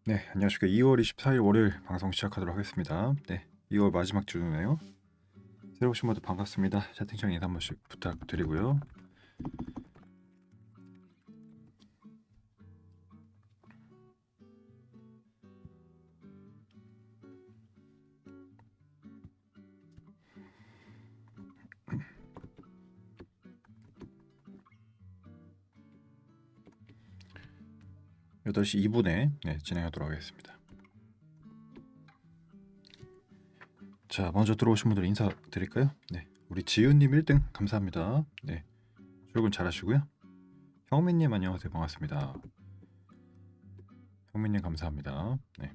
네, 안녕하십니까. 2월 24일 월요일 방송 시작하도록 하겠습니다. 네, 2월 마지막 주네요. 새로 오신 분들 반갑습니다. 채팅창 인사 한 번씩 부탁드리고요. 여덟 시 2분에 진행하도록 하겠습니다. 자, 먼저 들어오신 분들 인사드릴까요? 네, 우리 지은님 1등 감사합니다. 네, 출근 잘하시고요. 형민님 안녕하세요. 반갑습니다. 형민님 감사합니다. 네.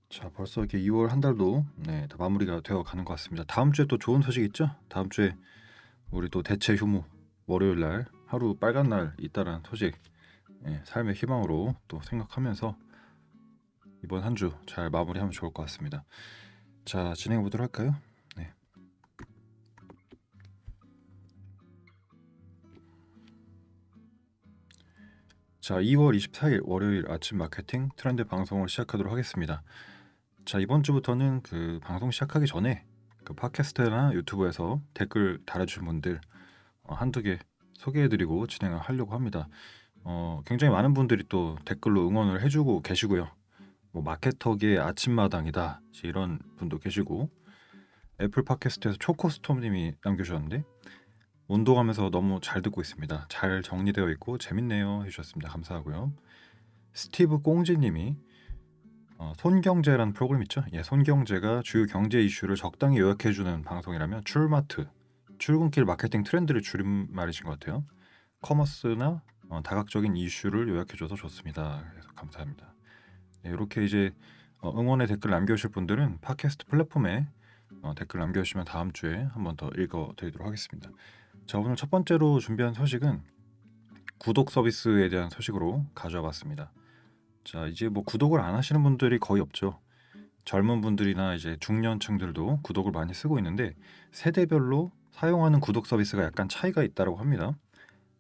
자, 벌써 이렇게 2월 한 달도 다 마무리가 되어 가는 것 같습니다. 다음 주에 또 좋은 소식 있죠? 다음 주에 우리 또 대체 휴무 월요일 날 하루 빨간 날 있다라는 소식, 삶의 희망으로 또 생각하면서 이번 한 주 잘 마무리하면 좋을 것 같습니다. 자, 진행해 보도록 할까요? 네. 자, 2월 24일 월요일 아침 마케팅 트렌드 방송을 시작하도록 하겠습니다. 자, 이번 주부터는 그 방송 시작하기 전에 그 팟캐스트나 유튜브에서 댓글 달아주신 분들 한두 개 소개해드리고 진행을 하려고 합니다. 굉장히 많은 분들이 또 댓글로 응원을 해주고 계시고요. 뭐 마케터계의 아침마당이다 이런 분도 계시고, 애플 팟캐스트에서 초코스톰님이 남겨주셨는데 운동하면서 너무 잘 듣고 있습니다. 잘 정리되어 있고 재밌네요 해주셨습니다. 감사하고요. 스티브 꽁지님이 손경제라는 프로그램 있죠? 예, 손경제가 주요 경제 이슈를 적당히 요약해주는 방송이라면 출마트, 출근길 마케팅 트렌드를 줄임말이신 것 같아요. 커머스나 다각적인 이슈를 요약해줘서 좋습니다. 그래서 감사합니다. 네, 이렇게 이제 응원의 댓글 남겨주실 분들은 팟캐스트 플랫폼에 댓글 남겨주시면 다음 주에 한 번 더 읽어드리도록 하겠습니다. 자, 오늘 첫 번째로 준비한 소식은 구독 서비스에 대한 소식으로 가져와 봤습니다. 자, 이제 뭐 구독을 안 하시는 분들이 거의 없죠. 젊은 분들이나 이제 중년층들도 구독을 많이 쓰고 있는데 세대별로 사용하는 구독 서비스가 약간 차이가 있다고 합니다.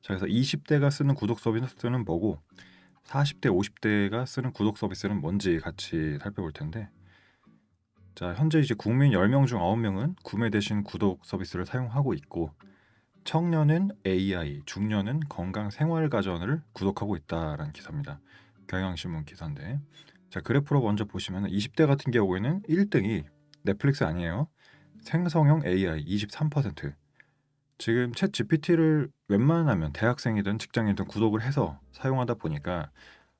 자, 그래서 20대가 쓰는 구독 서비스는 뭐고 40대, 50대가 쓰는 구독 서비스는 뭔지 같이 살펴볼 텐데, 자, 현재 이제 국민 10명 중 9명은 구매 대신 구독 서비스를 사용하고 있고, 청년은 AI, 중년은 건강생활가전을 구독하고 있다라는 기사입니다. 경향신문 기사인데, 자, 그래프로 먼저 보시면 20대 같은 경우에는 1등이 넷플릭스 아니에요. 생성형 AI 23%. 지금 챗 GPT를 웬만하면 대학생이든 직장인이든 구독을 해서 사용하다 보니까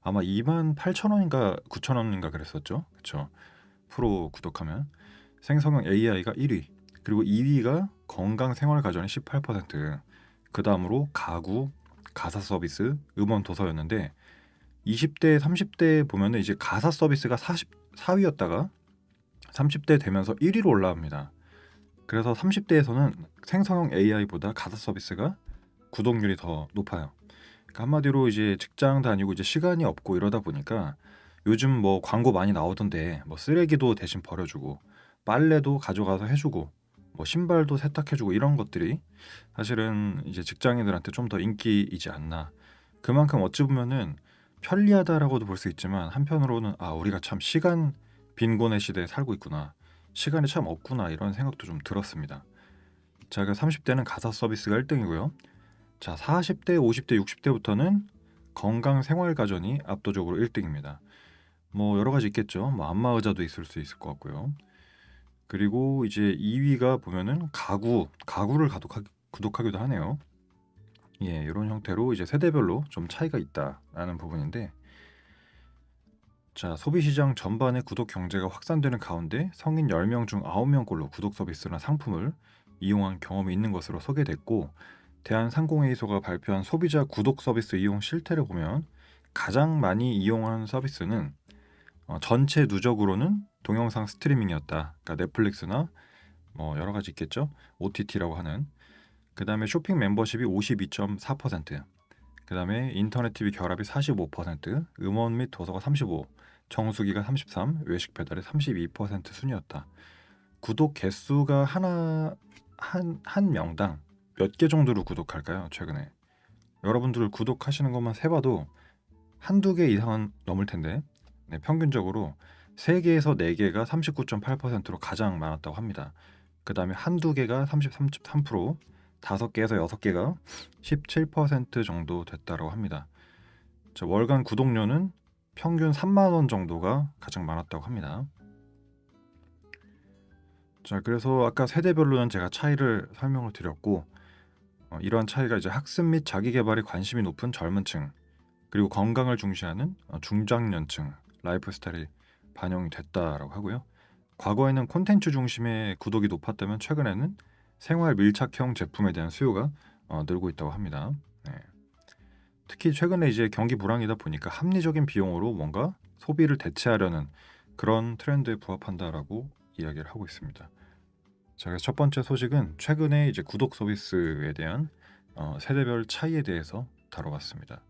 아마 28,000원인가 9,000원인가 그랬었죠. 그렇죠. 프로 구독하면 생성형 AI가 1위, 그리고 2위가 건강생활가전이 18%, 그 다음으로 가구, 가사 서비스, 음원 도서였는데 20대, 30대 보면은 이제 가사 서비스가 44위였다가 30대 되면서 1위로 올라옵니다. 그래서 30대에서는 생성형 AI보다 가사 서비스가 구독률이 더 높아요. 그러니까 한마디로 이제 직장 다니고 이제 시간이 없고 이러다 보니까 요즘 뭐 광고 많이 나오던데 뭐 쓰레기도 대신 버려주고 빨래도 가져가서 해주고 뭐 신발도 세탁해주고 이런 것들이 사실은 이제 직장인들한테 좀 더 인기이지 않나. 그만큼 어찌 보면은 편리하다라고도 볼 수 있지만 한편으로는 아, 우리가 참 시간 빈곤의 시대에 살고 있구나, 시간이 참 없구나 이런 생각도 좀 들었습니다. 자, 그 30대는 가사 서비스가 1등이고요. 자, 40대, 50대, 60대부터는 건강생활가전이 압도적으로 1등입니다. 뭐 여러 가지 있겠죠. 뭐 안마의자도 있을 수 있을 것 같고요. 그리고 이제 2위가 보면은 가구를 구독하기도 하네요. 예, 이런 형태로 이제 세대별로 좀 차이가 있다라는 부분인데, 자, 소비시장 전반의 구독 경제가 확산되는 가운데 성인 10명 중 9명꼴로 구독 서비스나 상품을 이용한 경험이 있는 것으로 소개됐고, 대한상공회의소가 발표한 소비자 구독 서비스 이용 실태를 보면 가장 많이 이용한 서비스는 전체 누적으로는 동영상 스트리밍이었다. 그러니까 넷플릭스나 뭐 여러 가지 있겠죠. OTT라고 하는. 그 다음에 쇼핑 멤버십이 52.4%, 그 다음에 인터넷 TV 결합이 45%, 음원 및 도서가 35%, 정수기가 33%, 외식 배달이 32% 순이었다. 구독 개수가 하나 한 명당 몇 개 정도로 구독할까요? 최근에 여러분들 구독하시는 것만 세봐도 한두 개 이상은 넘을 텐데, 네, 평균적으로 3개에서 4개가 39.8%로 가장 많았다고 합니다. 그 다음에 한두 개가 33%, 5개에서 6개가 17% 정도 됐다고 합니다. 월간 구독료는 평균 3만 원 정도가 가장 많았다고 합니다. 자, 그래서 아까 세대별로는 제가 차이를 설명을 드렸고, 이러한 차이가 이제 학습 및 자기 개발에 관심이 높은 젊은 층, 그리고 건강을 중시하는 중장년층 라이프 스타일이 반영이 됐다라고 하고요. 과거에는 콘텐츠 중심의 구독이 높았다면 최근에는 생활 밀착형 제품에 대한 수요가 늘고 있다고 합니다. 네. 특히 최근에 이제 경기 불황이다 보니까 합리적인 비용으로 뭔가 소비를 대체하려는 그런 트렌드에 부합한다라고 이야기를 하고 있습니다. 자, 그래서 첫 번째 소식은 최근에 이제 구독 서비스에 대한 세대별 차이에 대해서 다뤄봤습니다.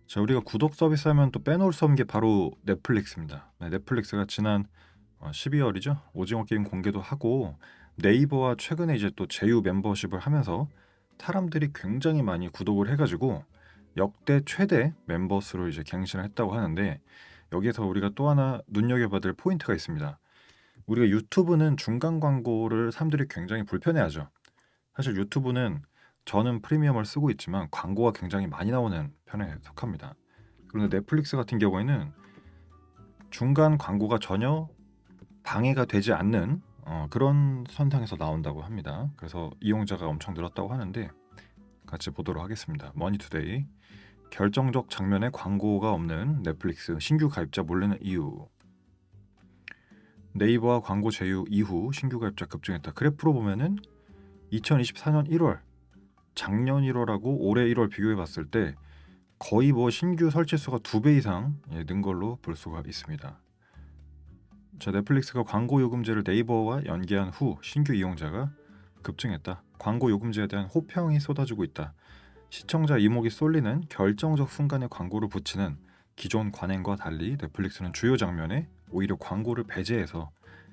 자, 우리가 구독 서비스 하면 또 빼놓을 수 없는 게 바로 넷플릭스입니다. 네, 넷플릭스가 지난 12월이죠. 오징어 게임 공개도 하고 네이버와 최근에 이제 또 제휴 멤버십을 하면서 사람들이 굉장히 많이 구독을 해가지고 역대 최대 멤버 수를 이제 갱신을 했다고 하는데, 여기에서 우리가 또 하나 눈여겨봐야 될 포인트가 있습니다. 우리가 유튜브는 중간 광고를 사람들이 굉장히 불편해하죠. 사실 유튜브는 저는 프리미엄을 쓰고 있지만 광고가 굉장히 많이 나오는 편에 속합니다. 그런데 넷플릭스 같은 경우에는 중간 광고가 전혀 방해가 되지 않는 그런 선상에서 나온다고 합니다. 그래서 이용자가 엄청 늘었다고 하는데, 같이 보도록 하겠습니다. 머니투데이, 결정적 장면에 광고가 없는 넷플릭스 신규 가입자 몰리는 이유. 네이버와 광고 제휴 이후 신규 가입자 급증했다. 그래프로 보면은 2024년 1월, 작년 1월하고 올해 1월 비교해 봤을 때 거의 뭐 신규 설치 수가 2배 이상 는 걸로 볼 수가 있습니다. 자, 넷플릭스가 광고 요금제를 네이버와 연계한 후 신규 이용자가 급증했다. 광고 요금제에 대한 호평이 쏟아지고 있다. 시청자 이목이 쏠리는 결정적 순간에 광고를 붙이는 기존 관행과 달리 넷플릭스는 주요 장면에 오히려 광고를 배제해서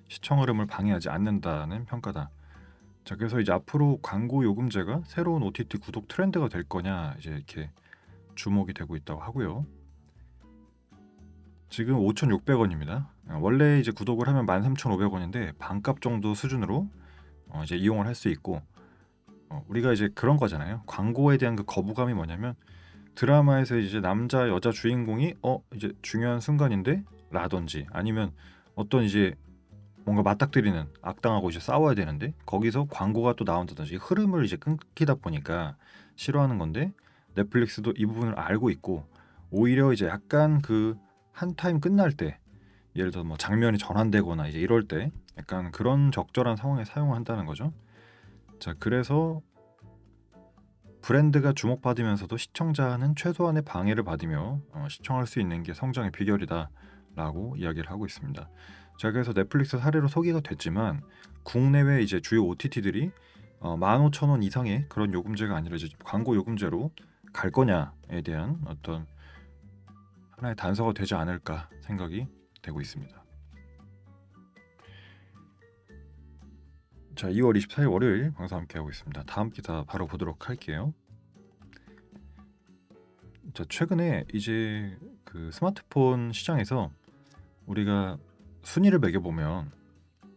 시청 흐름을 방해하지 않는다는 평가다. 자, 그래서 이제 앞으로 광고 요금제가 새로운 OTT 구독 트렌드가 될 거냐 이제 이렇게 주목이 되고 있다고 하고요. 지금 5,600원입니다. 원래 이제 구독을 하면 13,500원인데 반값 정도 수준으로 이제 이용을 할 수 있고, 우리가 이제 그런 거잖아요. 광고에 대한 그 거부감이 뭐냐면, 드라마에서 이제 남자 여자 주인공이 이제 중요한 순간인데 라든지, 아니면 어떤 이제 뭔가 맞닥뜨리는 악당하고 이제 싸워야 되는데 거기서 광고가 또 나온다든지 흐름을 이제 끊기다 보니까 싫어하는 건데, 넷플릭스도 이 부분을 알고 있고 오히려 이제 약간 그 한 타임 끝날 때, 예를 들어 뭐 장면이 전환되거나 이제 이럴 때 약간 그런 적절한 상황에 사용을 한다는 거죠. 자, 그래서 브랜드가 주목받으면서도 시청자는 최소한의 방해를 받으며 시청할 수 있는 게 성장의 비결이다라고 이야기를 하고 있습니다. 자, 그래서 넷플릭스 사례로 소개가 됐지만 국내외 이제 주요 OTT들이 15,000원 이상의 그런 요금제가 아니라 이제 광고 요금제로 갈 거냐에 대한 어떤 하나의 단서가 되지 않을까 생각이 되고 있습니다. 자, 2월 24일 월요일 방송 함께 하고 있습니다. 다음 기사 바로 보도록 할게요. 자, 최근에 이제 그 스마트폰 시장에서 우리가 순위를 매겨보면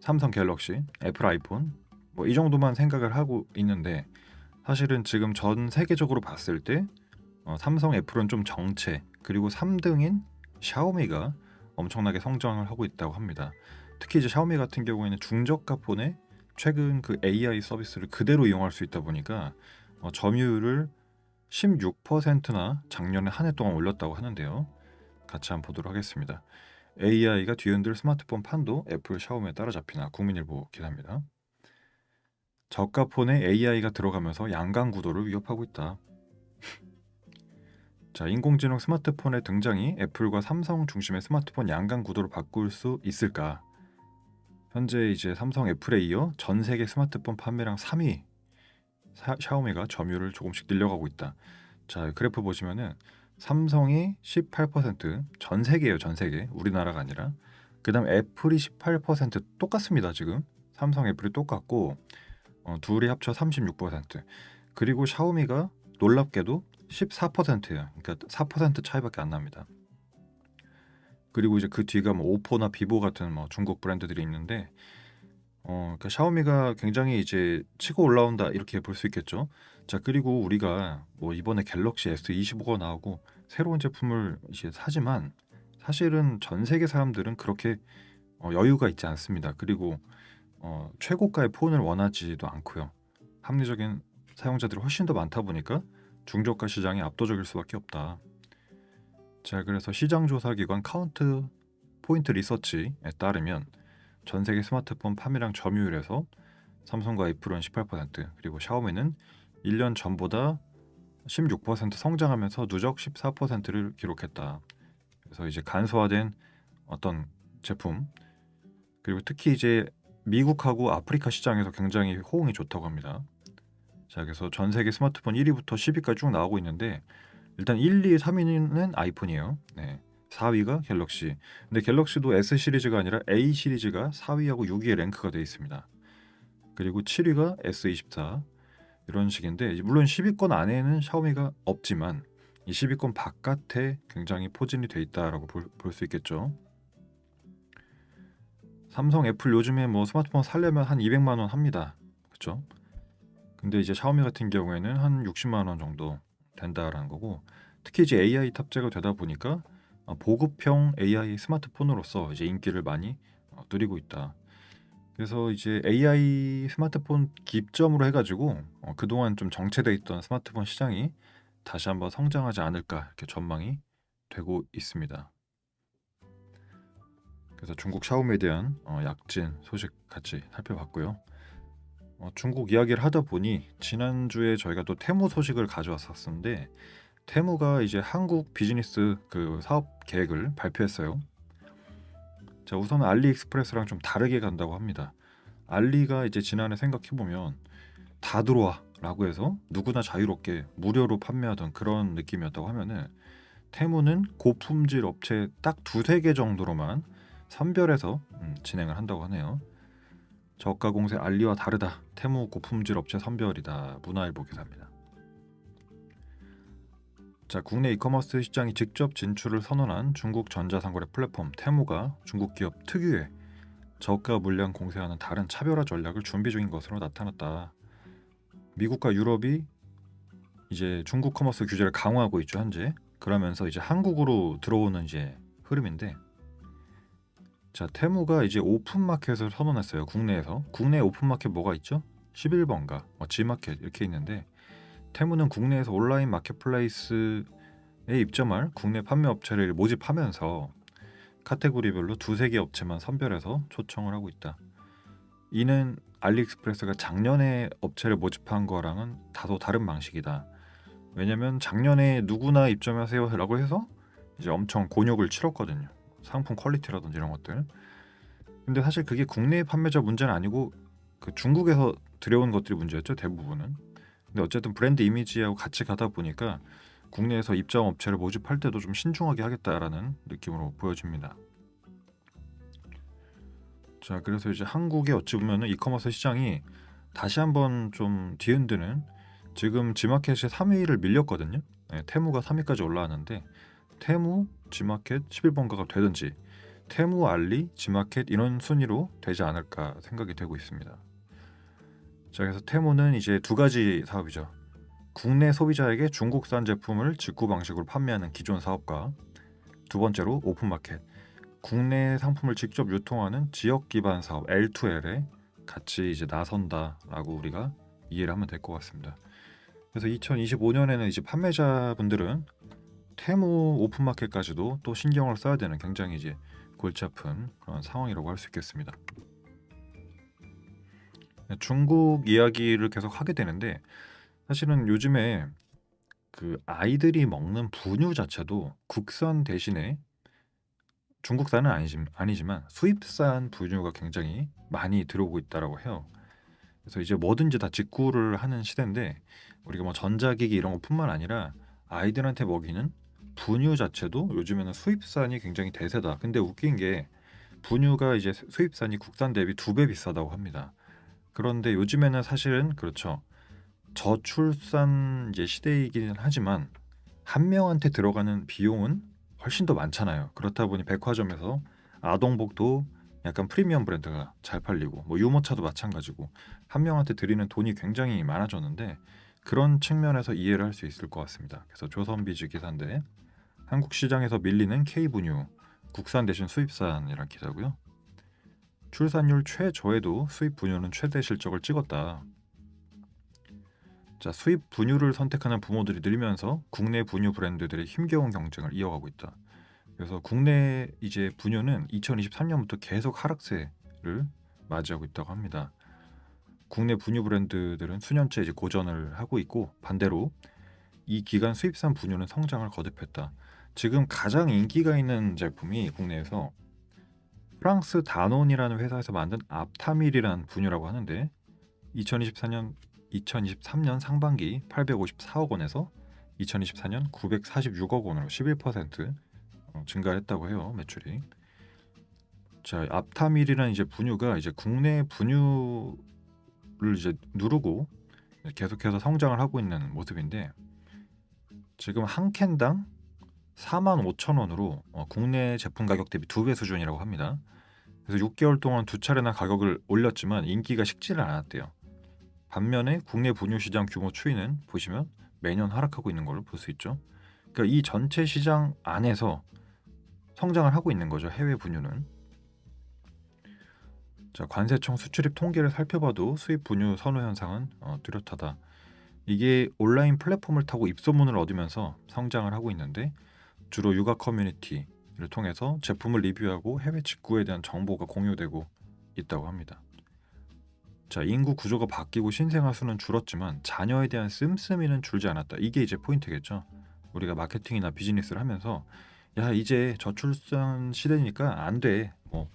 삼성 갤럭시, 애플 아이폰 뭐 이 정도만 생각을 하고 있는데, 사실은 지금 전 세계적으로 봤을 때 삼성, 애플은 좀 정체, 그리고 3등인 샤오미가 엄청나게 성장을 하고 있다고 합니다. 특히 이제 샤오미 같은 경우에는 중저가 폰에 최근 그 AI 서비스를 그대로 이용할 수 있다 보니까 점유율을 16%나 작년에 한 해 동안 올렸다고 하는데요. 같이 한번 보도록 하겠습니다. AI가 뒤흔들 스마트폰 판도 애플, 샤오미에 따라잡히나. 국민일보 기사입니다. 저가 폰에 AI가 들어가면서 양강 구도를 위협하고 있다. 자, 인공지능 스마트폰의 등장이 애플과 삼성 중심의 스마트폰 양강 구도를 바꿀 수 있을까? 현재 이제 삼성, 애플에 이어 전 세계 스마트폰 판매량 3위 샤오미가 점유율을 조금씩 늘려가고 있다. 자, 그래프 보시면은 삼성이 18%, 전 세계예요, 전 세계. 우리나라가 아니라. 그다음 애플이 18% 똑같습니다, 지금. 삼성, 애플이 똑같고, 둘이 합쳐 36%. 그리고 샤오미가 놀랍게도 14%예요. 그러니까 4% 차이밖에 안 납니다. 그리고 이제 그 뒤가 뭐 오포나 비보 같은 뭐 중국 브랜드들이 있는데 그러니까 샤오미가 굉장히 이제 치고 올라온다 이렇게 볼 수 있겠죠. 자, 그리고 우리가 뭐 이번에 갤럭시 S25가 나오고 새로운 제품을 이제 사지만 사실은 전 세계 사람들은 그렇게 여유가 있지 않습니다. 그리고 최고가의 폰을 원하지도 않고요. 합리적인 사용자들이 훨씬 더 많다 보니까 중저가 시장이 압도적일 수밖에 없다. 자, 그래서 시장 조사 기관 카운트 포인트 리서치에 따르면 전 세계 스마트폰 판매량 점유율에서 삼성과 애플은 18%, 그리고 샤오미는 1년 전보다 16% 성장하면서 누적 14%를 기록했다. 그래서 이제 간소화된 어떤 제품, 그리고 특히 이제 미국하고 아프리카 시장에서 굉장히 호응이 좋다고 합니다. 자, 그래서 전 세계 스마트폰 1위부터 10위까지 쭉 나오고 있는데 일단 1, 2, 3위는 아이폰이에요. 네. 4위가 갤럭시. 근데 갤럭시도 S 시리즈가 아니라 A 시리즈가 4위하고 6위에 랭크가 되어 있습니다. 그리고 7위가 S24 이런 식인데 물론 10위권 안에는 샤오미가 없지만 이 10위권 바깥에 굉장히 포진이 돼 있다라고 볼 수 있겠죠. 삼성, 애플 요즘에 뭐 스마트폰 살려면 한 200만 원 합니다. 그렇죠? 근데 이제 샤오미 같은 경우에는 한 60만 원 정도 된다라는 거고, 특히 이제 AI 탑재가 되다 보니까 보급형 AI 스마트폰으로서 이제 인기를 많이 누리고 있다. 그래서 이제 AI 스마트폰 기점으로 해가지고 그동안 좀 정체돼 있던 스마트폰 시장이 다시 한번 성장하지 않을까 이렇게 전망이 되고 있습니다. 그래서 중국 샤오미에 대한 약진 소식 같이 살펴봤고요. 중국 이야기를 하다 보니 지난주에 저희가 또 테무 소식을 가져왔었는데 테무가 이제 한국 비즈니스 그 사업 계획을 발표했어요. 자, 우선 알리익스프레스랑 좀 다르게 간다고 합니다. 알리가 이제 지난해 생각해보면 다 들어와라고 해서 누구나 자유롭게 무료로 판매하던 그런 느낌이었다고 하면은 테무는 고품질 업체 딱 두세 개 정도로만 선별해서 진행을 한다고 하네요. 저가 공세 알리와 다르다. 테무 고품질 업체 선별이다. 문화일보 기사입니다. 자, 국내 이커머스 시장이 직접 진출을 선언한 중국 전자상거래 플랫폼 테무가 중국 기업 특유의 저가 물량 공세하는 다른 차별화 전략을 준비 중인 것으로 나타났다. 미국과 유럽이 이제 중국 커머스 규제를 강화하고 있죠, 현재. 그러면서 이제 한국으로 들어오는 이제 흐름인데, 자, 테무가 이제 오픈마켓을 선언했어요. 국내에서. 국내 오픈마켓 뭐가 있죠? 11번가, G마켓 이렇게 있는데, 테무는 국내에서 온라인 마켓플레이스에 입점할 국내 판매 업체를 모집하면서 카테고리별로 두세 개 업체만 선별해서 초청을 하고 있다. 이는 알리익스프레스가 작년에 업체를 모집한 거랑은 다소 다른 방식이다. 왜냐면 작년에 누구나 입점하세요라고 해서 이제 엄청 곤욕을 치렀거든요. 상품 퀄리티라든지 이런 것들. 근데 사실 그게 국내 판매자 문제는 아니고 그 중국에서 들여온 것들이 문제였죠, 대부분은. 근데 어쨌든 브랜드 이미지하고 같이 가다 보니까 국내에서 입점 업체를 모집할 때도 좀 신중하게 하겠다라는 느낌으로 보여집니다. 자, 그래서 이제 한국의 어찌 보면은 이커머스 시장이 다시 한번 좀 뒤흔드는, 지금 G마켓이 3위를 밀렸거든요. 네, 테무가 3위까지 올라왔는데 테무, G마켓 11번가가 되든지 테무, 알리, G마켓 이런 순위로 되지 않을까 생각이 되고 있습니다. 자, 그래서 테무는 이제 두 가지 사업이죠. 국내 소비자에게 중국산 제품을 직구 방식으로 판매하는 기존 사업과 두 번째로 오픈마켓, 국내 상품을 직접 유통하는 지역 기반 사업 L2L에 같이 이제 나선다라고 우리가 이해를 하면 될 것 같습니다. 그래서 2025년에는 이제 판매자분들은 테무 오픈마켓까지도 또 신경을 써야 되는 굉장히 이제 골치 아픈 그런 상황이라고 할 수 있겠습니다. 중국 이야기를 계속 하게 되는데 사실은 요즘에 그 아이들이 먹는 분유 자체도 국산 대신에 중국산은 아니지만 수입산 분유가 굉장히 많이 들어오고 있다라고 해요. 그래서 이제 뭐든지 다 직구를 하는 시대인데 우리가 뭐 전자기기 이런 것뿐만 아니라 아이들한테 먹이는 분유 자체도 요즘에는 수입산이 굉장히 대세다. 근데 웃긴 게 분유가 이제 수입산이 국산 대비 2배 비싸다고 합니다. 그런데 요즘에는 사실은 그렇죠. 저출산 이제 시대이긴 하지만 한 명한테 들어가는 비용은 훨씬 더 많잖아요. 그렇다 보니 백화점에서 아동복도 약간 프리미엄 브랜드가 잘 팔리고 뭐 유모차도 마찬가지고 한 명한테 드리는 돈이 굉장히 많아졌는데 그런 측면에서 이해를 할 수 있을 것 같습니다. 그래서 조선비즈 기사인데 한국 시장에서 밀리는 K분유 국산 대신 수입산이란 기사고요. 출산율 최저에도 수입 분유는 최대 실적을 찍었다. 자, 수입 분유를 선택하는 부모들이 늘면서 국내 분유 브랜드들의 힘겨운 경쟁을 이어가고 있다. 그래서 국내 이제 분유는 2023년부터 계속 하락세를 맞이하고 있다고 합니다. 국내 분유 브랜드들은 수년째 이제 고전을 하고 있고 반대로 이 기간 수입산 분유는 성장을 거듭했다. 지금 가장 인기가 있는 제품이 국내에서 프랑스 다논이라는 회사에서 만든 앞타밀이라는 분유라고 하는데 2023년 상반기 854억 원에서 2024년 946억 원으로 11% 증가했다고 해요. 매출이. 자, 앞타밀이라는 이제 분유가 이제 국내 분유를 이제 누르고 계속해서 성장을 하고 있는 모습인데 지금 한 캔당 45,000원으로 국내 제품 가격 대비 2배 수준이라고 합니다. 그래서 6개월 동안 2차례나 가격을 올렸지만 인기가 식지를 않았대요. 반면에 국내 분유 시장 규모 추이는 보시면 매년 하락하고 있는 걸 볼 수 있죠. 그러니까 이 전체 시장 안에서 성장을 하고 있는 거죠. 해외 분유는. 자, 관세청 수출입 통계를 살펴봐도 수입 분유 선호 현상은 뚜렷하다. 이게 온라인 플랫폼을 타고 입소문을 얻으면서 성장을 하고 있는데 주로 육아 커뮤니티를 통해서 제품을 리뷰하고 해외 직구에 대한 정보가 공유되고 있다고 합니다. 자, 인구 구조가 바뀌고 신생아 수는 줄었지만 자녀에 대한 씀씀이는 줄지 않았다. 이게 이제 포인트겠죠. 우리가 마케팅이나 비즈니스를 하면서 야, 이제 저출산 시대니까 안 돼. 뭐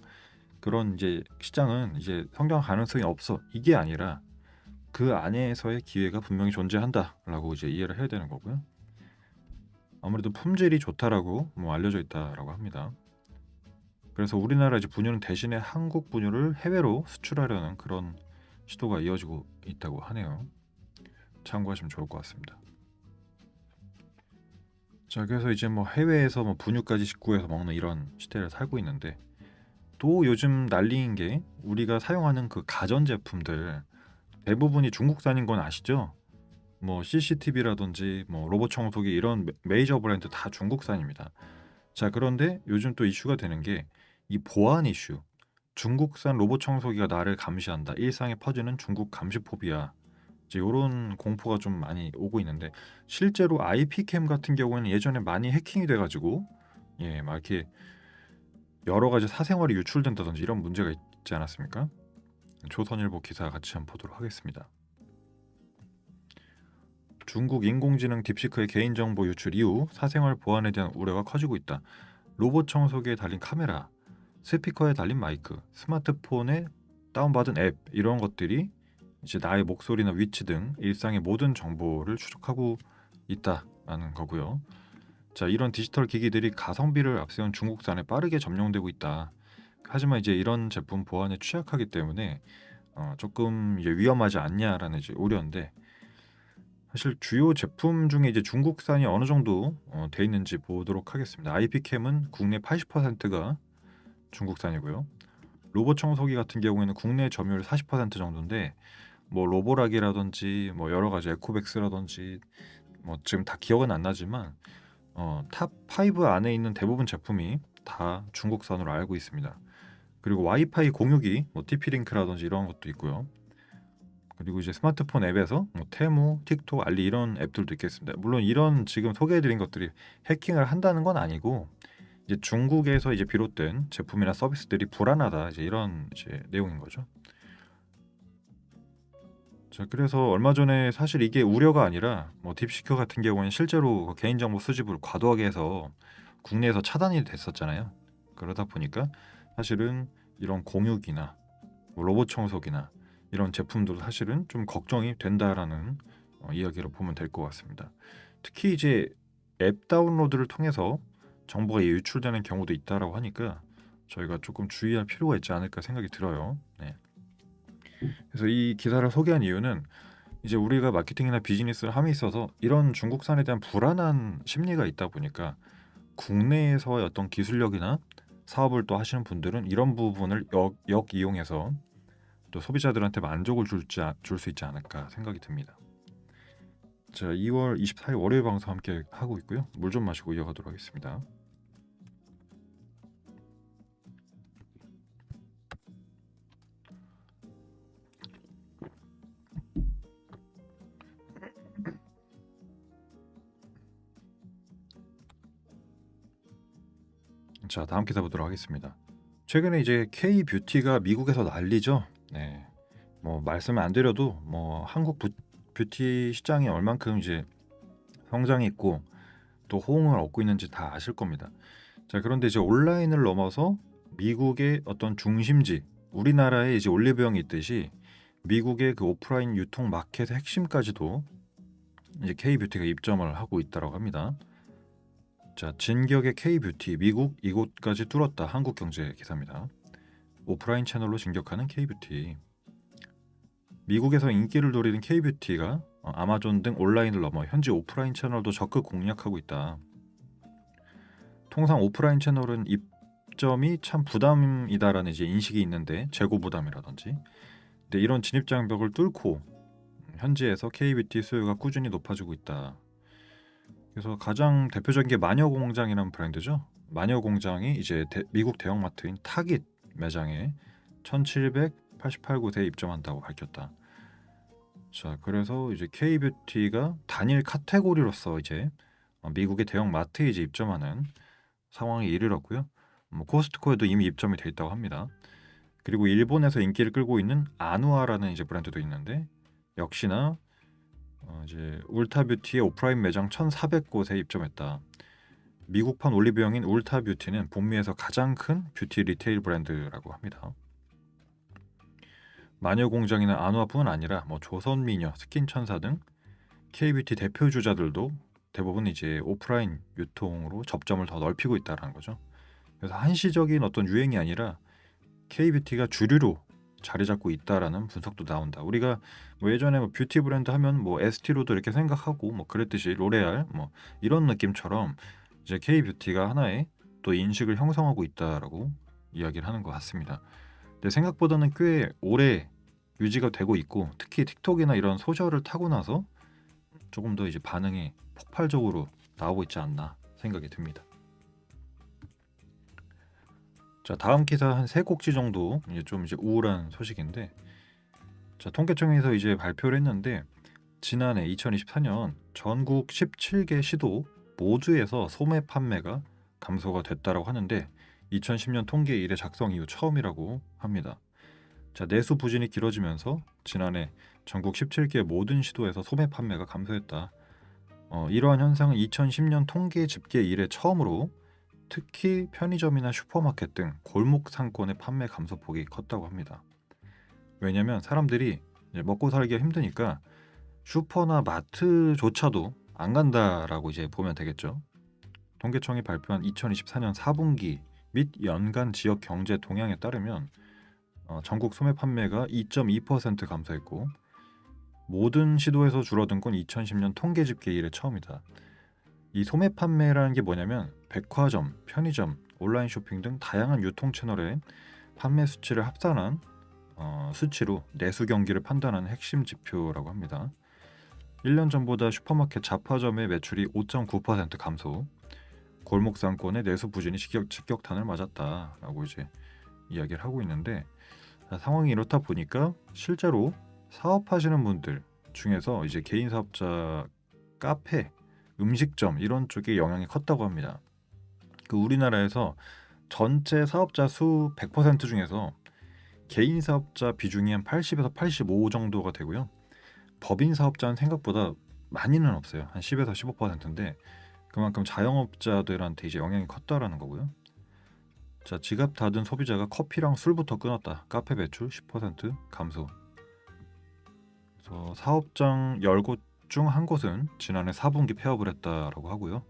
그런 이제 시장은 이제 성장 가능성이 없어. 이게 아니라 그 안에서의 기회가 분명히 존재한다라고 이제 이해를 해야 되는 거고요. 아무래도 품질이 좋다라고 뭐 알려져 있다라고 합니다. 그래서 우리나라 이제 분유는 대신에 한국 분유를 해외로 수출하려는 그런 시도가 이어지고 있다고 하네요. 참고하시면 좋을 것 같습니다. 자, 그래서 이제 뭐 해외에서 뭐 분유까지 직구해서 먹는 이런 시대를 살고 있는데 또 요즘 난리인 게 우리가 사용하는 그 가전 제품들 대부분이 중국산인 건 아시죠? 뭐 CCTV라든지 뭐 로봇 청소기 이런 메이저 브랜드 다 중국산입니다. 자, 그런데 요즘 또 이슈가 되는 게 이 보안 이슈. 중국산 로봇 청소기가 나를 감시한다. 일상에 퍼지는 중국 감시 포비아. 이제 요런 공포가 좀 많이 오고 있는데 실제로 IP캠 같은 경우에는 예전에 많이 해킹이 돼 가지고 막 이렇게 여러 가지 사생활이 유출된다든지 이런 문제가 있지 않았습니까? 조선일보 기사 같이 한번 보도록 하겠습니다. 중국 인공지능 딥시크의 개인정보 유출 이후 사생활 보안에 대한 우려가 커지고 있다. 로봇 청소기에 달린 카메라, 스피커에 달린 마이크, 스마트폰에 다운받은 앱 이런 것들이 이제 나의 목소리나 위치 등 일상의 모든 정보를 추적하고 있다라는 거고요. 자, 이런 디지털 기기들이 가성비를 앞세운 중국산에 빠르게 점용되고 있다. 하지만 이제 이런 제품 보안에 취약하기 때문에 조금 이제 위험하지 않냐라는 이제 우려인데 사실 주요 제품 중에 이제 중국산이 어느 정도 돼 있는지 보도록 하겠습니다. IP캠은 국내 80%가 중국산이고요. 로봇 청소기 같은 경우에는 국내 점유율 40% 정도인데 뭐 로보락이라든지 뭐 여러 가지 에코백스라든지 뭐 지금 다 기억은 안 나지만 탑 5 안에 있는 대부분 제품이 다 중국산으로 알고 있습니다. 그리고 와이파이 공유기, 뭐 TP-링크라든지 이런 것도 있고요. 그리고 이제 스마트폰 앱에서 뭐 테무, 틱톡, 알리 이런 앱들도 있겠습니다. 물론 이런 지금 소개해드린 것들이 해킹을 한다는 건 아니고 이제 중국에서 이제 비롯된 제품이나 서비스들이 불안하다 이제 이런 이제 내용인 거죠. 자, 그래서 얼마 전에 사실 이게 우려가 아니라 뭐 딥시커 같은 경우에는 실제로 그 개인정보 수집을 과도하게 해서 국내에서 차단이 됐었잖아요. 그러다 보니까 사실은 이런 공유기나 뭐 로봇 청소기나 이런 제품도 사실은 좀 걱정이 된다라는 이야기로 보면 될 것 같습니다. 특히 이제 앱 다운로드를 통해서 정보가 유출되는 경우도 있다라고 하니까 저희가 조금 주의할 필요가 있지 않을까 생각이 들어요. 네. 그래서 이 기사를 소개한 이유는 이제 우리가 마케팅이나 비즈니스를 함에 있어서 이런 중국산에 대한 불안한 심리가 있다 보니까 국내에서의 어떤 기술력이나 사업을 또 하시는 분들은 이런 부분을 역이용해서 또 소비자들한테 만족을 줄 수 있지 않을까 생각이 듭니다. 자, 2월 24일 월요일 방송 함께 하고 있고요. 물 좀 마시고 이어가도록 하겠습니다. 자, 다음 기사 보도록 하겠습니다. 최근에 이제 K 뷰티가 미국에서 난리죠. 네, 뭐 말씀 안 드려도 뭐 한국 뷰티 시장이 얼만큼 이제 성장이 있고 또 호응을 얻고 있는지 다 아실 겁니다. 자, 그런데 이제 온라인을 넘어서 미국의 어떤 중심지, 우리나라에 이제 올리브영이 있듯이 미국의 그 오프라인 유통 마켓의 핵심까지도 이제 K 뷰티가 입점을 하고 있다고 합니다. 자, 진격의 K 뷰티 미국 이곳까지 뚫었다. 한국경제 기사입니다. 오프라인 채널로 진격하는 K 뷰티. 미국에서 인기를 누리는 K 뷰티가 아마존 등 온라인을 넘어 현지 오프라인 채널도 적극 공략하고 있다. 통상 오프라인 채널은 입점이 참 부담이다라는 이제 인식이 있는데 재고 부담이라든지. 근데 이런 진입 장벽을 뚫고 현지에서 K-뷰티 수요가 꾸준히 높아지고 있다. 그래서 가장 대표적인 게 마녀공장이라는 브랜드죠. 마녀공장이 이제 미국 대형마트인 타깃 매장에 1,788곳에 입점한다고 밝혔다. 자, 그래서 이제 K-뷰티가 단일 카테고리로서 이제 미국의 대형마트에 이제 입점하는 상황에 이르렀고요. 코스트코에도 이미 입점이 돼 있다고 합니다. 그리고 일본에서 인기를 끌고 있는 아누아라는 이제 브랜드도 있는데 역시나 이제 울타뷰티의 오프라인 매장 1,400곳에 입점했다. 미국판 올리브영인 울타뷰티는 북미에서 가장 큰 뷰티 리테일 브랜드라고 합니다. 마녀공장이나 아누아뿐 아니라 뭐 조선미녀, 스킨천사 등 K뷰티 대표 주자들도 대부분 이제 오프라인 유통으로 접점을 더 넓히고 있다는 거죠. 그래서 한시적인 어떤 유행이 아니라 K뷰티가 주류로 자리 잡고 있다라는 분석도 나온다. 우리가 뭐 예전에 뭐 뷰티 브랜드 하면 뭐 에스티로도 이렇게 생각하고 뭐 그랬듯이 로레알 뭐 이런 느낌처럼 이제 K뷰티가 하나의 또 인식을 형성하고 있다라고 이야기를 하는 것 같습니다. 근데 생각보다는 꽤 오래 유지가 되고 있고 특히 틱톡이나 이런 소셜을 타고 나서 조금 더 이제 반응이 폭발적으로 나오고 있지 않나 생각이 듭니다. 자, 다음 기사 한 세 꼭지 정도 이제 좀 이제 우울한 소식인데, 자, 통계청에서 이제 발표를 했는데 지난해 2024년 전국 17개 시도 모두에서 소매 판매가 감소가 됐다라고 하는데 2010년 통계 이래 작성 이후 처음이라고 합니다. 자, 내수 부진이 길어지면서 지난해 전국 17개 모든 시도에서 소매 판매가 감소했다. 이러한 현상은 2010년 통계 집계 이래 처음으로 특히 편의점이나 슈퍼마켓 등 골목 상권의 판매 감소폭이 컸다고 합니다. 왜냐하면 사람들이 이제 먹고 살기가 힘드니까 슈퍼나 마트조차도 안 간다라고 이제 보면 되겠죠. 통계청이 발표한 2024년 4분기 및 연간 지역 경제 동향에 따르면 전국 소매 판매가 2.2% 감소했고 모든 시도에서 줄어든 건 2010년 통계 집계 이래 처음이다. 이 소매 판매라는 게 뭐냐면 백화점, 편의점, 온라인 쇼핑 등 다양한 유통 채널의 판매 수치를 합산한 수치로 내수 경기를 판단하는 핵심 지표라고 합니다. 1년 전보다 슈퍼마켓 잡화점의 매출이 5.9% 감소, 골목 상권의 내수 부진이 직격탄을 맞았다라고 이제 이야기를 하고 있는데 상황이 이렇다 보니까 실제로 사업하시는 분들 중에서 이제 개인 사업자 카페, 음식점 이런 쪽에 영향이 컸다고 합니다. 그 우리나라에서 전체 사업자 수 100% 중에서 개인 사업자 비중이 한 80에서 85 정도가 되고요. 법인 사업자는 생각보다 많이는 없어요. 한 10에서 15%인데 그만큼 자영업자들한테 이제 영향이 컸다라는 거고요. 자, 지갑 닫은 소비자가 커피랑 술부터 끊었다. 카페 매출 10% 감소. 그래서 사업장 10곳 중 한 곳은 지난해 4분기 폐업을 했다라고 하고요.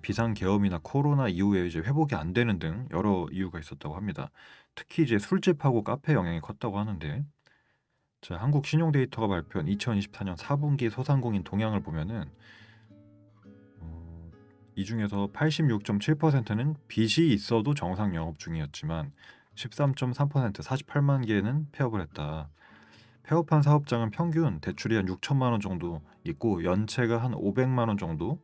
비상계엄이나 코로나 이후에 이제 회복이 안 되는 등 여러 이유가 있었다고 합니다. 특히 이제 술집하고 카페 영향이 컸다고 하는데 자, 한국신용데이터가 발표한 2024년 4분기 소상공인 동향을 보면은 이 중에서 86.7%는 빚이 있어도 정상 영업 중이었지만 13.3% 48만 개는 폐업을 했다. 폐업한 사업장은 평균 대출이 한 6천만 원 정도 있고 연체가 한 500만 원 정도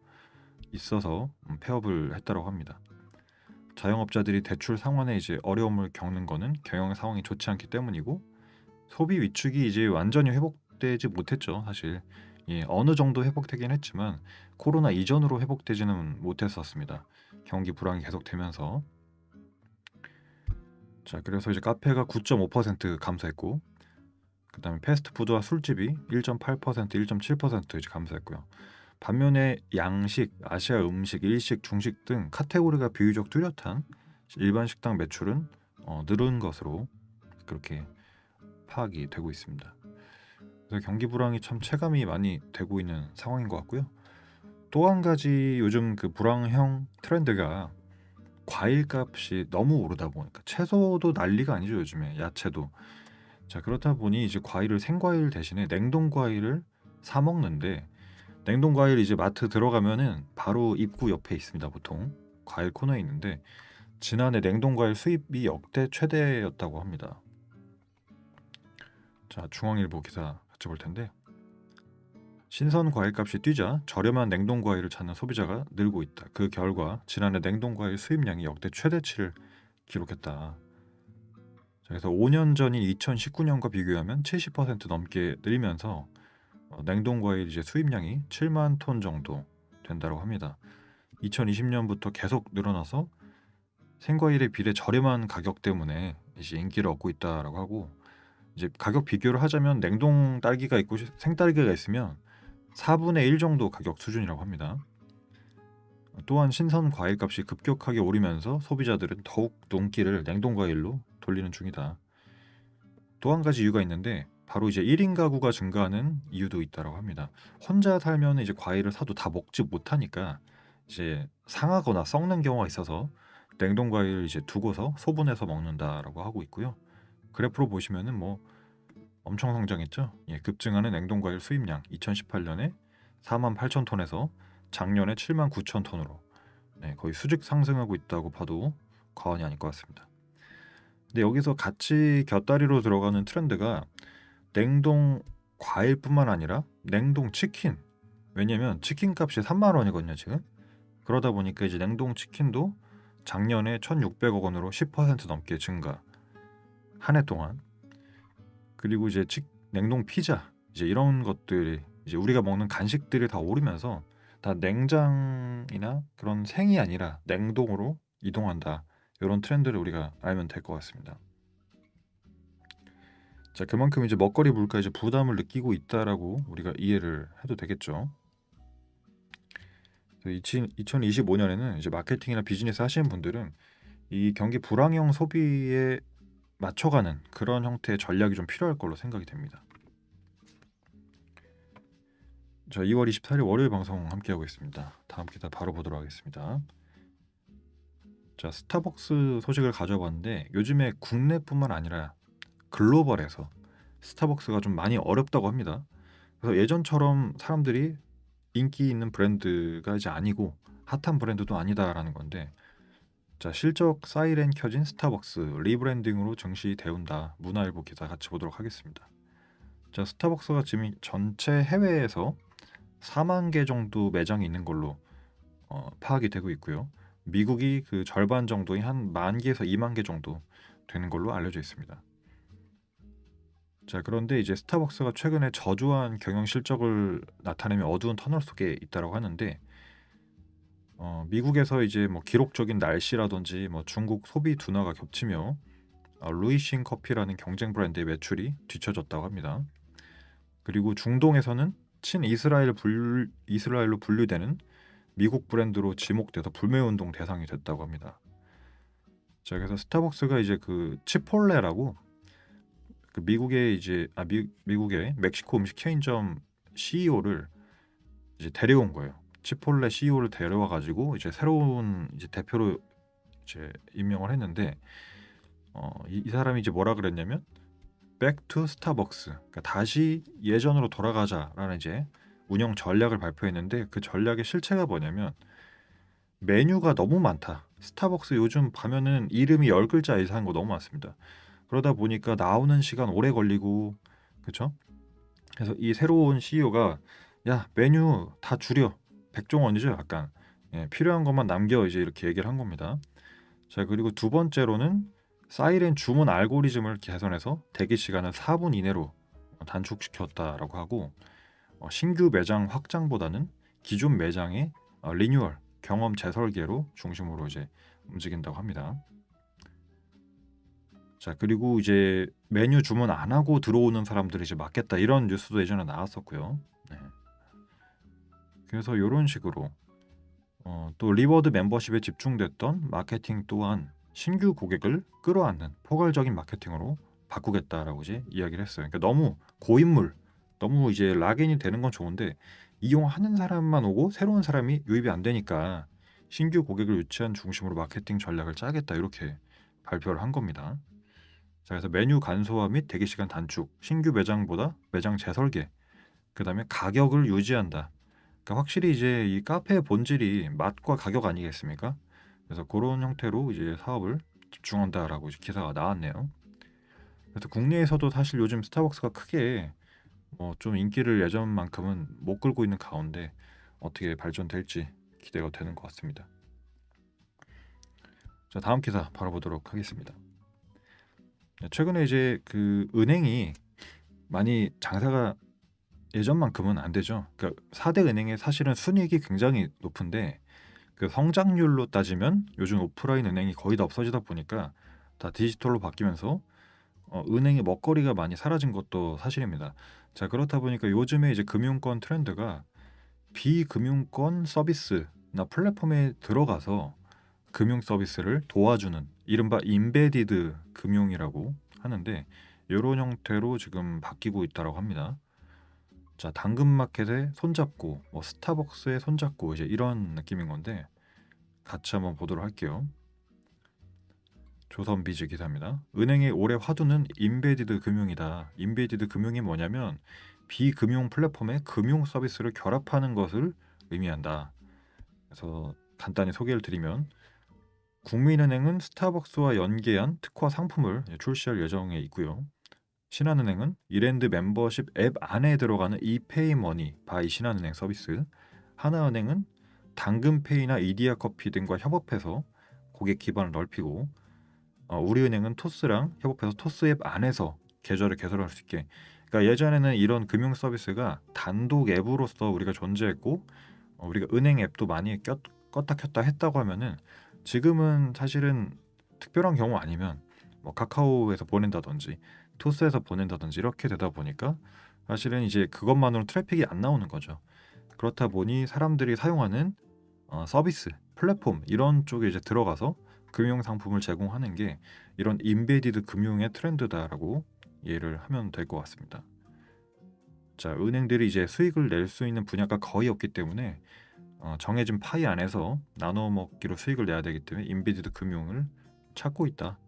있어서 폐업을 했다고 합니다. 자영업자들이 대출 상환에 이제 어려움을 겪는 거는 경영 상황이 좋지 않기 때문이고 소비 위축이 이제 완전히 회복되지 못했죠. 사실 어느 정도 회복되긴 했지만 코로나 이전으로 회복되지는 못했었습니다. 경기 불황이 계속되면서 자 그래서 이제 카페가 9.5% 감소했고 그다음에 패스트푸드와 술집이 1.8%, 1.7% 이제 감소했고요. 반면에 양식, 아시아 음식, 일식, 중식 등 카테고리가 비교적 뚜렷한 일반 식당 매출은 늘은 것으로 그렇게 파악이 되고 있습니다. 그래서 경기 불황이 참 체감이 많이 되고 있는 상황인 것 같고요. 또 한 가지 요즘 그 불황형 트렌드가 과일 값이 너무 오르다 보니까 채소도 난리가 아니죠 요즘에 야채도. 자 그렇다 보니 이제 과일을 생과일 대신에 냉동 과일을 사 먹는데 냉동 과일 이제 마트 들어가면은 바로 입구 옆에 있습니다. 보통 과일 코너에 있는데 지난해 냉동 과일 수입이 역대 최대였다고 합니다. 자 중앙일보 기사 같이 볼 텐데 신선 과일값이 뛰자 저렴한 냉동 과일을 찾는 소비자가 늘고 있다. 그 결과 지난해 냉동 과일 수입량이 역대 최대치를 기록했다. 그래서 5년 전인 2019년과 비교하면 70% 넘게 늘면서 냉동 과일 이제 수입량이 7만 톤 정도 된다고 합니다. 2020년부터 계속 늘어나서 생과일에 비례 저렴한 가격 때문에 이제 인기를 얻고 있다라고 하고 이제 가격 비교를 하자면 냉동 딸기가 있고 생딸기가 있으면 4분의 1 정도 가격 수준이라고 합니다. 또한 신선 과일값이 급격하게 오르면서 소비자들은 더욱 눈길을 냉동 과일로 돌리는 중이다. 또 한 가지 이유가 있는데 바로 이제 1인 가구가 증가하는 이유도 있다고 합니다. 혼자 살면 이제 과일을 사도 다 먹지 못하니까 이제 상하거나 썩는 경우가 있어서 냉동 과일을 이제 두고서 소분해서 먹는다라고 하고 있고요. 그래프로 보시면은 뭐 엄청 성장했죠. 급증하는 냉동 과일 수입량 2018년에 4만 8천 톤에서 작년에 7만 9천 톤으로 거의 수직 상승하고 있다고 봐도 과언이 아닐 것 같습니다. 근데 여기서 같이 곁다리로 들어가는 트렌드가 냉동 과일뿐만 아니라 냉동 치킨. 왜냐면 치킨 값이 3만 원이거든요, 지금. 그러다 보니까 이제 냉동 치킨도 작년에 1,600억 원으로 10% 넘게 증가. 한 해 동안. 그리고 이제 냉동 피자 이제 이런 것들이 이제 우리가 먹는 간식들이 다 오르면서 다 냉장이나 그런 생이 아니라 냉동으로 이동한다. 이런 트렌드를 우리가 알면 될 것 같습니다. 자, 그만큼 이제 먹거리 물가에 이제 부담을 느끼고 있다라고 우리가 이해를 해도 되겠죠. 2025년에는 이제 마케팅이나 비즈니스 하시는 분들은 이 경기 불황형 소비에 맞춰가는 그런 형태의 전략이 좀 필요할 걸로 생각이 됩니다. 자, 2월 24일 월요일 방송 함께하고 있습니다. 다음 기사 바로 보도록 하겠습니다. 자, 스타벅스 소식을 가져봤는데 요즘에 국내뿐만 아니라 글로벌에서 스타벅스가 좀 많이 어렵다고 합니다. 그래서 예전처럼 사람들이 인기 있는 브랜드가 이제 아니고 핫한 브랜드도 아니다라는 건데 자, 실적 사이렌 켜진 스타벅스 리브랜딩으로 증시 대운다. 문화일보 기사 같이 보도록 하겠습니다. 자, 스타벅스가 지금 전체 해외에서 4만 개 정도 매장이 있는 걸로 파악이 되고 있고요. 미국이 그 절반 정도인 한 1만 개에서 2만 개 정도 되는 걸로 알려져 있습니다. 자, 그런데 이제 스타벅스가 최근에 저조한 경영 실적을 나타내며 어두운 터널 속에 있다고 하는데 미국에서 이제 뭐 기록적인 날씨라든지 뭐 중국 소비 둔화가 겹치며 루이싱 커피라는 경쟁 브랜드의 매출이 뒤처졌다고 합니다. 그리고 중동에서는 이스라엘로 분류되는 미국 브랜드로 지목돼서 불매운동 대상이 됐다고 합니다. 자, 그래서 스타벅스가 이제 그 치폴레라고 그 미국의 멕시코 음식 체인점 CEO를 이제 데려온 거예요. 치폴레 CEO를 데려와 가지고 이제 새로운 이제 대표로 이제 임명을 했는데 이 사람이 이제 뭐라 그랬냐면 Back to Starbucks. 그러니까 다시 예전으로 돌아가자라는 이제 운영 전략을 발표했는데 그 전략의 실체가 뭐냐면 메뉴가 너무 많다. 스타벅스 요즘 가면은 이름이 10글자 이상인 거 너무 많습니다. 그러다 보니까 나오는 시간 오래 걸리고 그쵸? 그래서 이 새로운 CEO가 야 메뉴 다 줄여. 백종원이죠 약간. 예, 필요한 것만 남겨 이제 이렇게 얘기를 한 겁니다. 자 그리고 두 번째로는 사이렌 주문 알고리즘을 개선해서 대기 시간을 4분 이내로 단축시켰다라고 하고 신규 매장 확장보다는 기존 매장의 리뉴얼 경험 재설계로 중심으로 이제 움직인다고 합니다. 자 그리고 이제 메뉴 주문 안 하고 들어오는 사람들이 이제 맞겠다 이런 뉴스도 예전에 나왔었고요. 네. 그래서 이런 식으로 또 리워드 멤버십에 집중됐던 마케팅 또한 신규 고객을 끌어안는 포괄적인 마케팅으로 바꾸겠다라고 이제 이야기를 했어요. 그러니까 너무 고인물, 너무 이제 락인이 되는 건 좋은데 이용하는 사람만 오고 새로운 사람이 유입이 안 되니까 신규 고객을 유치한 중심으로 마케팅 전략을 짜겠다 이렇게 발표를 한 겁니다. 자, 그래서 메뉴 간소화 및 대기 시간 단축, 신규 매장보다 매장 재설계, 그다음에 가격을 유지한다. 그러니까 확실히 이제 이 카페의 본질이 맛과 가격 아니겠습니까? 그래서 그런 형태로 이제 사업을 집중한다라고 이제 기사가 나왔네요. 그래서 국내에서도 사실 요즘 스타벅스가 크게 좀 인기를 예전만큼은 못 끌고 있는 가운데 어떻게 발전될지 기대가 되는 것 같습니다. 자, 다음 기사 바로 보도록 하겠습니다. 최근에 이제 그 은행이 많이 장사가 예전만큼은 안 되죠. 그러니까 4대 은행의 사실은 순이익이 굉장히 높은데 그 성장률로 따지면 요즘 오프라인 은행이 거의 다 없어지다 보니까 다 디지털로 바뀌면서 은행의 먹거리가 많이 사라진 것도 사실입니다. 자 그렇다 보니까 요즘에 이제 금융권 트렌드가 비금융권 서비스나 플랫폼에 들어가서 금융 서비스를 도와주는 이른바 임베디드 금융이라고 하는데 이런 형태로 지금 바뀌고 있다고 합니다. 자 당근마켓에 손잡고 스타벅스에 손잡고 이제 이런 느낌인 건데 같이 한번 보도록 할게요. 조선비즈 기사입니다. 은행의 올해 화두는 임베디드 금융이다. 임베디드 금융이 뭐냐면 비금융 플랫폼에 금융 서비스를 결합하는 것을 의미한다. 그래서 간단히 소개를 드리면 국민은행은 스타벅스와 연계한 특화 상품을 출시할 예정에 있고요. 신한은행은 이랜드 멤버십 앱 안에 들어가는 이페이머니 바이 신한은행 서비스, 하나은행은 당근페이나 이디야커피 등과 협업해서 고객 기반을 넓히고 우리은행은 토스랑 협업해서 토스 앱 안에서 계좌를 개설할 수 있게. 그러니까 예전에는 이런 금융 서비스가 단독 앱으로서 우리가 존재했고 우리가 은행 앱도 많이 껐다 켰다 했다고 하면은 지금은 사실은 특별한 경우 아니면 카카오에서 보낸다든지 토스에서 보낸다든지 이렇게 되다 보니까 사실은 이제 그것만으로 트래픽이 안 나오는 거죠. 그렇다 보니 사람들이 사용하는 서비스, 플랫폼 이런 쪽에 이제 들어가서 금융 상품을 제공하는 게 이런 임베디드 금융의 트렌드다라고 이해를 하면 될 것 같습니다. 자, 은행들이 이제 수익을 낼 수 있는 분야가 거의 없기 때문에 정해진 파이 안에서 나눠 먹기로 수익을 내야 되기 때문에 임베디드 금융을 찾고 있다.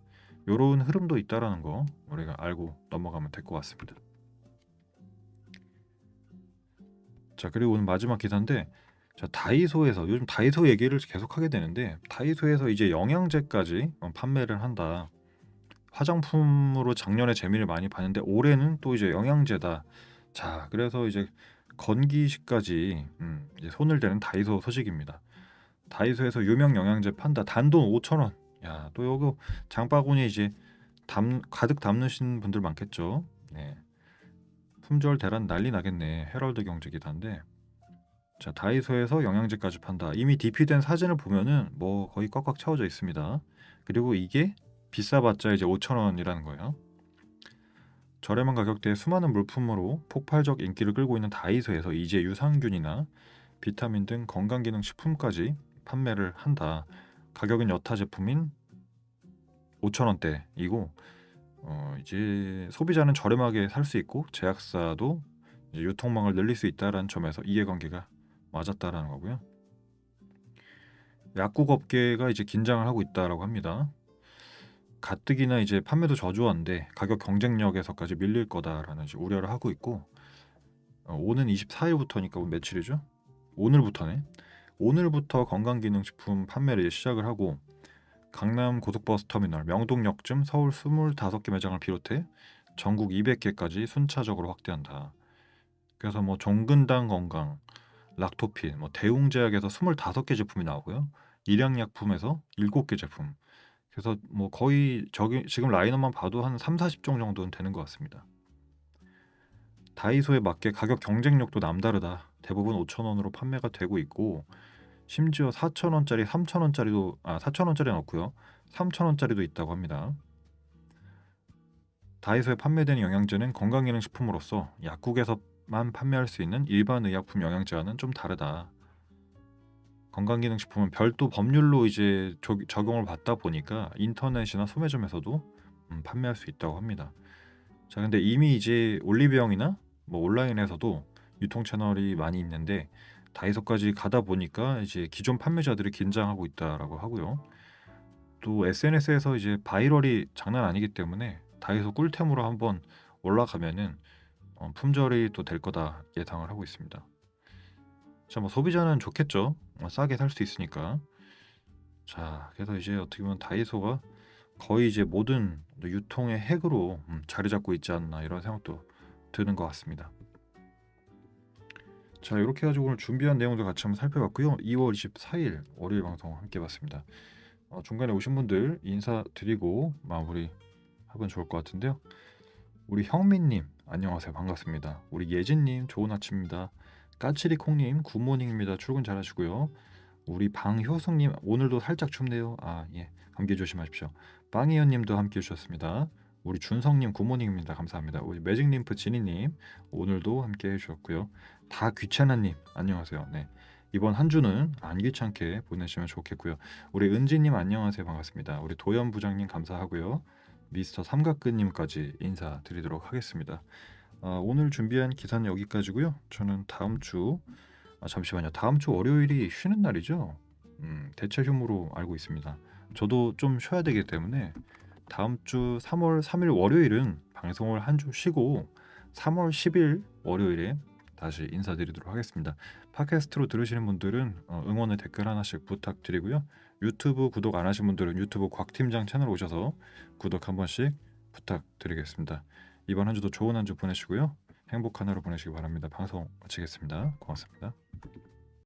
이런 흐름도 있다라는 거 우리가 알고 넘어가면 될 것 같습니다. 자, 그리고 오늘 마지막 기사인데 자, 다이소에서 요즘 다이소 얘기를 계속 하게 되는데 다이소에서 이제 영양제까지 판매를 한다. 화장품으로 작년에 재미를 많이 봤는데 올해는 또 이제 영양제다. 자, 그래서 이제 건기식까지 이제 손을 대는 다이소 소식입니다. 다이소에서 유명 영양제 판다. 단돈 5,000원. 야, 또 여기 장바구니 이제 가득 담으신 분들 많겠죠. 네. 품절 대란 난리 나겠네. 헤럴드 경제 기사인데. 자, 다이소에서 영양제까지 판다. 이미 DP된 사진을 보면은 뭐 거의 꽉꽉 채워져 있습니다. 그리고 이게 비싸봤자 이제 5,000원이라는 거예요. 저렴한 가격대에 수많은 물품으로 폭발적 인기를 끌고 있는 다이소에서 이제 유산균이나 비타민 등 건강기능 식품까지 판매를 한다. 가격은 여타 제품인 5,000원대이고 이제 소비자는 저렴하게 살 수 있고 제약사도 이제 유통망을 늘릴 수 있다라는 점에서 이해관계가 맞았다라는 거고요. 약국 업계가 이제 긴장을 하고 있다라고 합니다. 가뜩이나 이제 판매도 저조한데 가격 경쟁력에서까지 밀릴 거다라는 이제 우려를 하고 있고, 오는 24일부터니까 며칠이죠? 오늘부터네. 오늘부터 건강기능식품 판매를 시작을 하고, 강남 고속버스 터미널, 명동역쯤 서울 25개 매장을 비롯해 전국 200개까지 순차적으로 확대한다. 그래서 뭐 종근당 건강, 락토핀, 뭐 대웅제약에서 25개 제품이 나오고요. 일양약품에서 7개 제품. 그래서 뭐 거의 저기 지금 라인업만 봐도 한 3, 40종 정도는 되는 것 같습니다. 다이소에 맞게 가격 경쟁력도 남다르다. 대부분 5,000원으로 판매가 되고 있고, 심지어 4,000원짜리, 3,000원짜리도 4,000원짜리는 없고요. 3,000원짜리도 있다고 합니다. 다이소에 판매되는 영양제는 건강기능식품으로서 약국에서만 판매할 수 있는 일반 의약품 영양제와는 좀 다르다. 건강기능식품은 별도 법률로 이제 적용을 받다 보니까 인터넷이나 소매점에서도 판매할 수 있다고 합니다. 자, 근데 이미 이제 올리브영이나 뭐 온라인에서도 유통 채널이 많이 있는데 다이소까지 가다 보니까 이제 기존 판매자들이 긴장하고 있다라고 하고요. 또 SNS에서 이제 바이럴이 장난 아니기 때문에 다이소 꿀템으로 한번 올라가면은 품절이 또 될 거다 예상을 하고 있습니다. 자, 뭐 소비자는 좋겠죠. 싸게 살 수 있으니까. 자, 그래서 이제 어떻게 보면 다이소가 거의 이제 모든 유통의 핵으로 자리 잡고 있지 않나 이런 생각도 드는 것 같습니다. 자, 이렇게 해가지고 오늘 준비한 내용도 같이 한번 살펴봤고요. 2월 24일 월요일 방송 함께 봤습니다. 중간에 오신 분들 인사드리고 마무리 하면 좋을 것 같은데요. 우리 형민님 안녕하세요, 반갑습니다. 우리 예진님 좋은 아침입니다. 까치리콩님 굿모닝입니다. 출근 잘하시고요. 우리 방효승님 오늘도 살짝 춥네요. 예, 감기 조심하십시오. 빵이연님도 함께 해주셨습니다. 우리 준성님 굿모닝입니다. 감사합니다. 우리 매직림프 지니님 오늘도 함께 해주셨고요. 다 귀찮아님 안녕하세요. 네, 이번 한 주는 안 귀찮게 보내시면 좋겠고요. 우리 은지님 안녕하세요, 반갑습니다. 우리 도연 부장님 감사하고요. 미스터 삼각근님까지 인사드리도록 하겠습니다. 오늘 준비한 기사는 여기까지고요. 저는 다음 주 잠시만요. 다음 주 월요일이 쉬는 날이죠. 대체 휴무로 알고 있습니다. 저도 좀 쉬어야 되기 때문에 다음 주 3월 3일 월요일은 방송을 한 주 쉬고 3월 10일 월요일에 다시 인사드리도록 하겠습니다. 팟캐스트로 들으시는 분들은 응원의 댓글 하나씩 부탁드리고요. 유튜브 구독 안 하신 분들은 유튜브 곽팀장 채널 오셔서 구독 한 번씩 부탁드리겠습니다. 이번 한 주도 좋은 한 주 보내시고요. 행복한 하루 보내시기 바랍니다. 방송 마치겠습니다. 고맙습니다.